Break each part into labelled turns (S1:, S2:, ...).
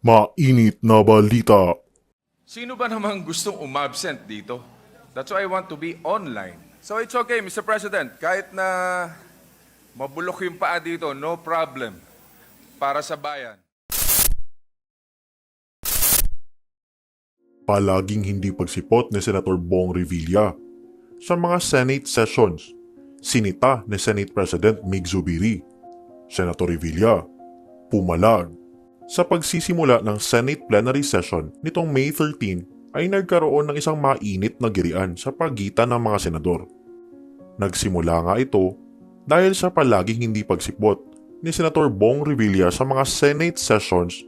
S1: Mainit na balita.
S2: Sino ba namang gustong umabsent dito? That's why I want to be online. So it's okay, Mr. President. Kahit na mabulok yung paa dito, no problem. Para sa bayan.
S1: Palaging hindi pagsipot ni Senator Bong Revilla sa mga Senate sessions. Sinita ni Senate President Nagkagirian. Senator Revilla pumalag. Sa pagsisimula ng Senate plenary session nitong May 13 ay nagkaroon ng isang mainit na girian sa pagitan ng mga senador. Nagsimula nga ito dahil sa palaging hindi pagsipot ni Senator Bong Revilla sa mga Senate sessions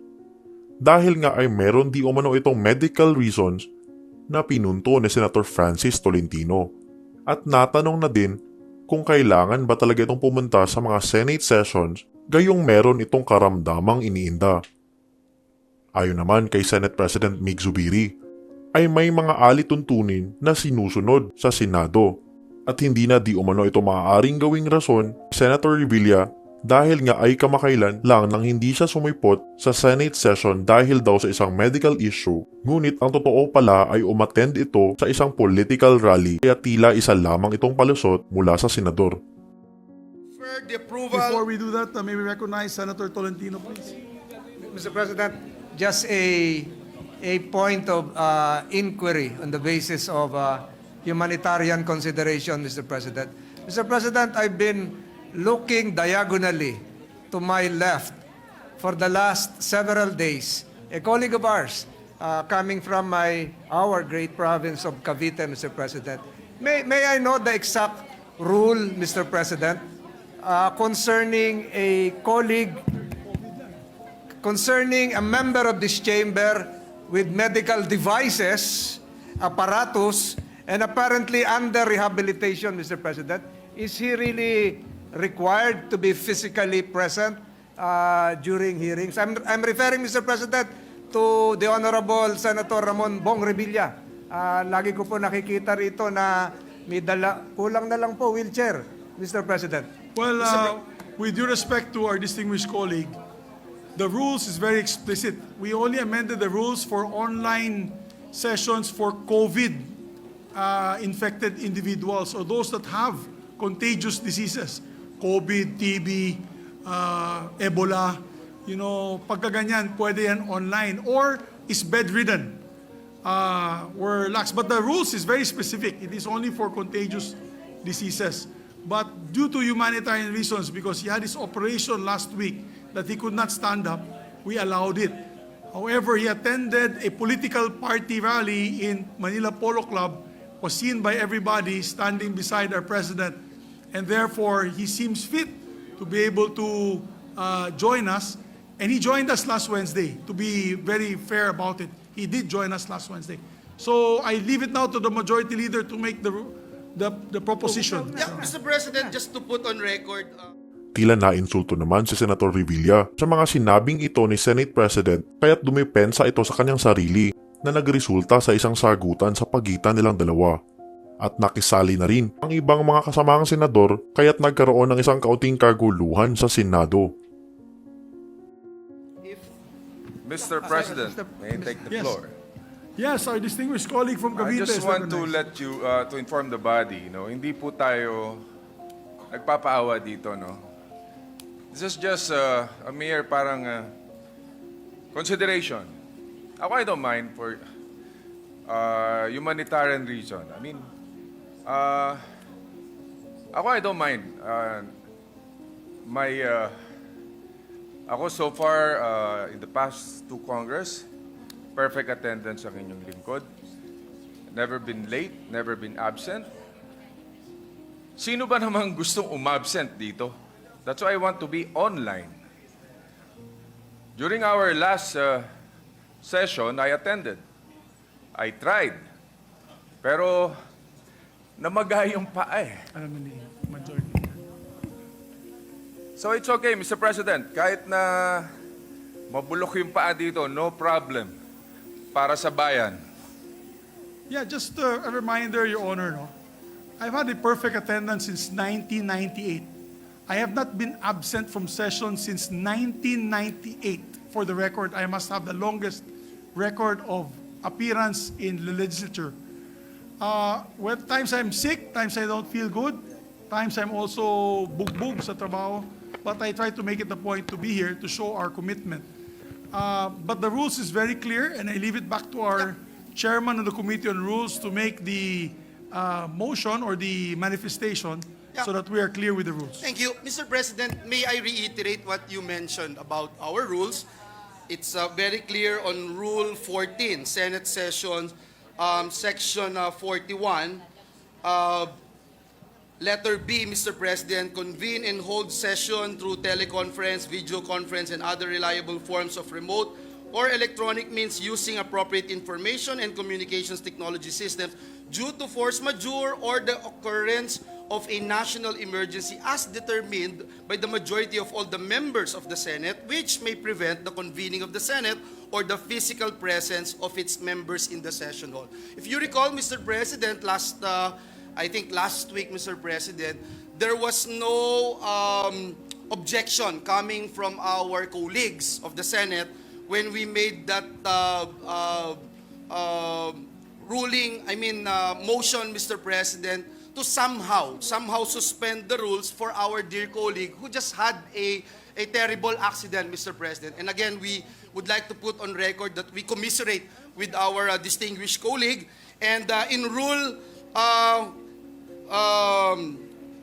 S1: dahil nga ay meron di umano itong medical reasons na pinunto ni Senator Francis Tolentino at natanong na din kung kailangan ba talaga itong pumunta sa mga Senate sessions gayong meron itong karamdamang iniinda. Ayon naman kay Senate President Nagkagirian ay may mga alituntunin na sinusunod sa Senado at hindi na di umano ito maaaring gawing rason Senator Revilla dahil nga ay kamakailan lang nang hindi siya sumipot sa Senate session dahil daw sa isang medical issue. Ngunit ang totoo pala ay umattend ito sa isang political rally kaya tila isa lamang itong palusot mula sa senador.
S3: The approval.
S4: Before we do that, may we recognize Senator Tolentino, please.
S3: Mr. President, just a point of inquiry on the basis of humanitarian consideration, Mr. President. Mr. President, I've been looking diagonally to my left for the last several days. A colleague of ours coming from our great province of Cavite, Mr. President. May I know the exact rule, Mr. President, concerning a colleague, concerning a member of this chamber with medical devices, apparatus, and apparently under rehabilitation, Mr. President? Is he really required to be physically present during hearings? I'm referring, Mr. President, to the Honorable Senator Ramon Bong Revilla. Lagi ko po nakikita rito na may dala, kulang na lang po, wheelchair, Mr. President.
S4: Well, with due respect to our distinguished colleague, the rules is very explicit. We only amended the rules for online sessions for COVID infected individuals or those that have contagious diseases, COVID, TB, Ebola. You know, pagkaganyan, pwede yan online or is bedridden. We're lax. But the rules is very specific. It is only for contagious diseases. But due to humanitarian reasons, because he had his operation last week that he could not stand up, we allowed it. However, he attended a political party rally in Manila Polo Club, was seen by everybody standing beside our president, and therefore he seems fit to be able to join us. And he joined us last Wednesday, to be very fair about it. He did join us last Wednesday. So I leave it now to the majority leader to make the proposition.
S5: Yeah, Mr. President, just to put on record.
S1: Tila na-insulto naman si Senator Revilla sa mga sinabing ito ni Senate President kaya't dumipensa ito sa kanyang sarili na nagresulta sa isang sagutan sa pagitan nilang dalawa. At nakisali na rin ang ibang mga kasamang senador kaya't nagkaroon ng isang kaunting kaguluhan sa Senado.
S2: Mr. President, may I take the
S4: Yes.
S2: floor?
S4: Yes, our distinguished colleague from
S2: I
S4: Cavite
S2: just
S4: is
S2: want to
S4: recognized.
S2: let you, to inform the body, hindi po tayo nagpapaawa dito, This is just a mere parang consideration. I don't mind for humanitarian reason. I mean, I don't mind. Ako so far, in the past two Congress, perfect attendance ang inyong lingkod. Never been late, never been absent. Sino ba namang gustong umabsent dito? That's why I want to be online. During our last session, I attended. I tried. Pero namaga yung paa
S4: Alam ni majority.
S2: So it's okay, Mr. President. Kahit na mabulok yung paa dito, no problem. Para sa bayan.
S4: Yeah, just a reminder, Your Honor, I've had a perfect attendance since 1998. I have not been absent from session since 1998. For the record, I must have the longest record of appearance in the legislature. Well, times I'm sick, times I don't feel good, times I'm also bugbog sa trabaho, but I try to make it a point to be here to show our commitment. But the rules is very clear, and I leave it back to our chairman of the Committee on Rules to make the motion or the manifestation so that we are clear with the rules.
S5: Thank you. Mr. President, may I reiterate what you mentioned about our rules? It's very clear on Rule 14, Senate Session, Section 41. Letter B, Mr. President, convene and hold session through teleconference, video conference, and other reliable forms of remote or electronic means using appropriate information and communications technology systems due to force majeure or the occurrence of a national emergency as determined by the majority of all the members of the Senate, which may prevent the convening of the Senate or the physical presence of its members in the session hall. If you recall, Mr. President, I think last week, Mr. President, there was no objection coming from our colleagues of the Senate when we made that motion, Mr. President, to somehow suspend the rules for our dear colleague who just had a terrible accident, Mr. President. And again, we would like to put on record that we commiserate with our distinguished colleague. And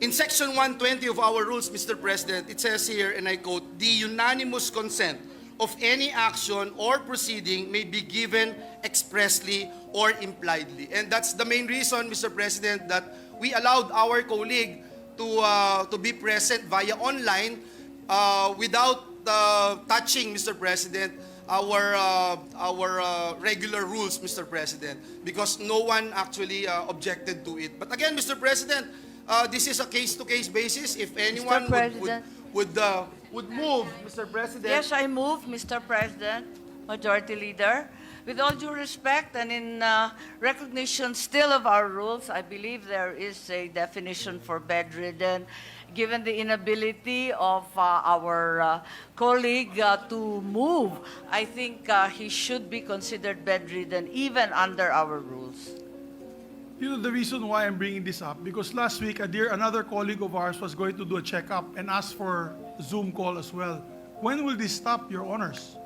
S5: in Section 120 of our rules, Mr. President, it says here, and I quote, "The unanimous consent of any action or proceeding may be given expressly or impliedly." And that's the main reason, Mr. President, that we allowed our colleague to be present via online without touching, Mr. President, our regular rules, Mr. President, because no one actually objected to it. But again, Mr. President, this is a case-to-case basis. If anyone would move, Mr. President.
S6: Yes, I move, Mr. President, Majority Leader. With all due respect and in recognition still of our rules, I believe there is a definition for bedridden. Given the inability of our colleague to move, I think he should be considered bedridden even under our rules.
S4: You know the reason why I'm bringing this up? Because last week, another colleague of ours was going to do a checkup and ask for Zoom call as well. When will this stop, Your Honors?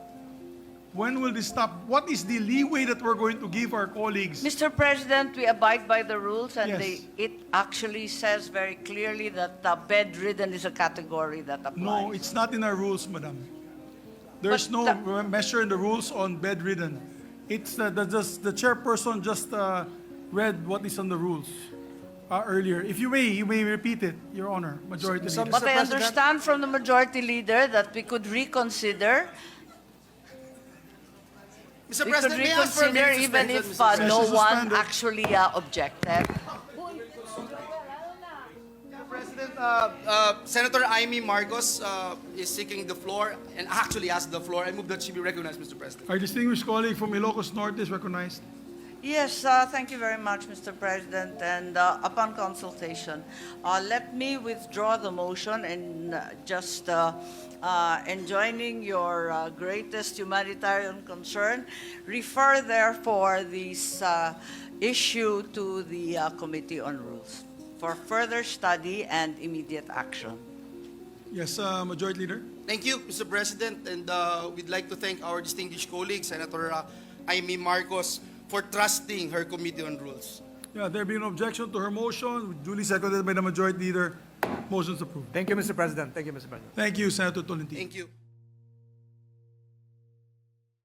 S4: When will this stop? What is the leeway that we're going to give our colleagues?
S6: Mr. President, we abide by the rules, and
S4: Yes.
S6: it actually says very clearly that bedridden is a category that applies.
S4: No, it's not in our rules, Madam. There's
S6: But
S4: no measure in the rules on bedridden. It's the chairperson just read what is on the rules earlier. If you may repeat it, Your Honor, Majority Leader.
S6: But I
S3: President?
S6: understand from the Majority Leader that we could reconsider.
S5: Mr.
S6: We could
S5: President, may I ask for a
S6: reconsider
S5: minute
S6: even
S5: suspension,
S6: if
S5: Mr. President?
S6: no
S4: Session
S6: one
S4: suspended.
S6: actually objected.
S5: President, Senator Amy Marcos is seeking the floor and actually has the floor. I move that she be recognized, Mr. President.
S4: Our distinguished colleague from Ilocos Norte is recognized.
S6: Yes, thank you very much, Mr. President. And upon consultation, let me withdraw the motion and just enjoining your greatest humanitarian concern, refer therefore this issue to the Committee on Rules for further study and immediate action.
S4: Yes, Majority Leader.
S5: Thank you, Mr. President, and we'd like to thank our distinguished colleague, Senator Amy Marcos, for trusting her Committee on Rules.
S4: Yeah, there being no objection to her motion, duly seconded by the Majority Leader. Motion is approved.
S3: Thank you, Mr. President. Thank you, Mr. President.
S4: Thank you, Senator Tolentino.
S5: Thank you.